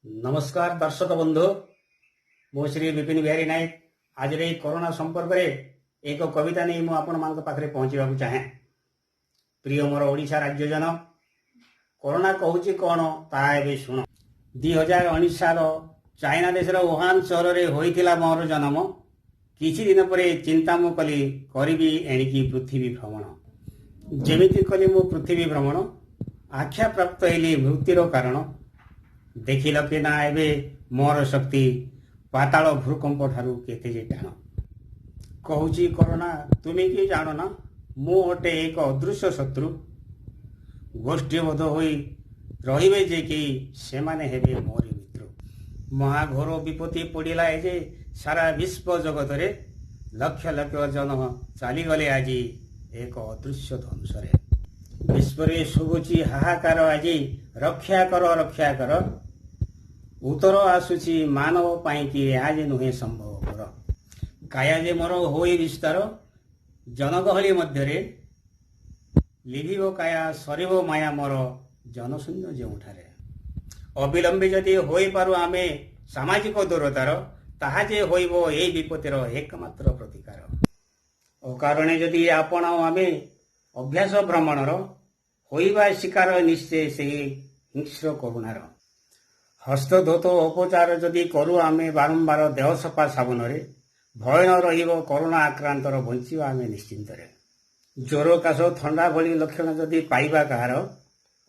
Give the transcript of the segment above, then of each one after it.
नमस्कार दर्शक बंधु मु श्री विपिन बिहारी नायक आज कोरोना संपर्क में एक कविता नहीं मु आपण मान पाखे पहुंचा चाहे। प्रिय मोर ओडिशा राज्यजन कोरोना कहूँ कौन ताबे शुण 2019 साल चाइना देशर वुहान सहर में होता मोर जन्म किछि दिन पर चिंता मु कली करी एणिकी पृथ्वी भ्रमण जेमिति कली मु पृथ्वी भ्रमण आख्या प्राप्त हेली मृत्युर कारण देखिल कि ना एबे मोर शक्ति पाताल भूकंप ठारू केते जे टाण कहूची कोरोना तुमे कि जानो ना मु अटे एक अदृश्य शत्रु गोष्ठीबद्ध होई रहिबे जे कि सेमाने हेबे मोर मित्र महाघोर विपत्ति पड़िला जे सारा विश्व जगत रे लक्ष लक्ष जन चली गले आज एक अदृश्य ध्वंसरे विश्व रे शुभुची हाहाकार आज रक्षा कर उत्तर आसुची मानव पाई कि आज नुहे संभव कर काया जे मोर होई विस्तार जनगहली मध्य लिभिब काया सरीब माया मोर जनशून्य जोठारे अविलंबी जदि होई पारु आमे सामाजिक दूरतार ताहा जे होइब एई विपत्तिर एकमात्र प्रतिकार अकारणे जदि आपण आमे अभ्यास भ्रमणर होइबा शिकार निश्चय से हिंस्र करुणार हस्तधोत उपचार जदि करू आमे बारंबार देह सफा साबुन रे भय न रहिब कोरोना आक्रांतर बंचिबा आमे निश्चिंत रे ज्वर काश ठंडा भली लक्षण जदि पाइबा कहार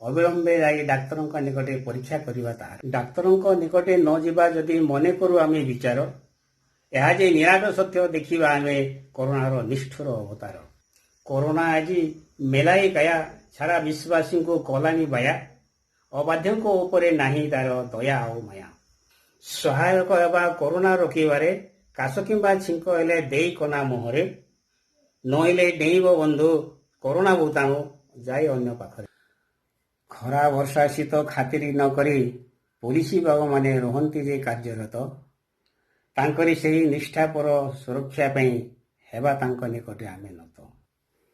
अविलंबे जाई डाक्तरंक निकटे परीक्षा करिबा ताहार डाक्तरंक निकटे न जिबा जदि मने करू आमे विचार एहा जे निराट सत्य देखिबा आमे कोरोनार निष्ठुर अवतार कोरोना आज मेलाई काया सारा विश्ववासी को कलानी बाया अबाध्य उपरे नाही तार दया और माया सहायक एवं कोरोना रोकबारे काश किंबा छिंक हेले देई कना मुहरे नईले डेईब बंधु कोरोना भूताणु जाए अन्य पाखरे खरा वर्षा शीत खातिरी न करी पुलिस बाबू माने रहंती जे कार्यरत तांकरी सेही निष्ठापर सुरक्षा पई हेबा तांक निकटे आमे नत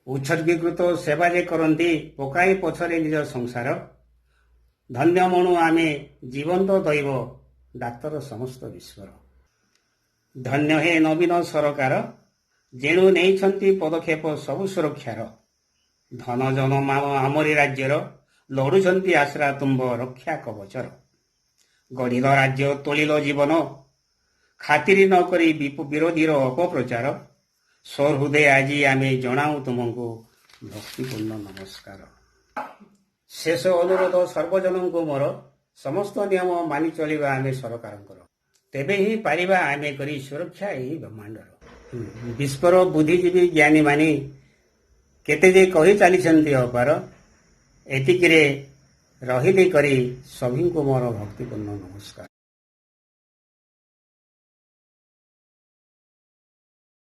उत्सर्गीकृत सेवा जे करती पकाई पछरे निज संसार धन्य मणु आमे जीवंत दैव डाक्तर समस्त विश्वर धन्य हे नवीन सरकार जेणु नहीं पदक्षेप सबु सुरक्षार धन जन आमरी राज्यर लड़ुंट आश्रा तुम्ब रक्षा कवचर गढ़िल राज्य तोलिल जीवन खातिरी न करी विरोधीर अपप्रचार सहृदय आज आमे जनाऊ तुमको भक्तिपूर्ण नमस्कार शेष अनुरोध सर्वजन को मोर समस्त नियम मानि चलिबा आमे सरकार तेबे ही पारिबा आमे करी सुरक्षा यही ब्रह्मांडर विश्वर बुद्धिजीवी ज्ञानी मानी केते जे कही चली अपार एतिकिरे रहिली करी सभी को मोर भक्तिपूर्ण नमस्कार।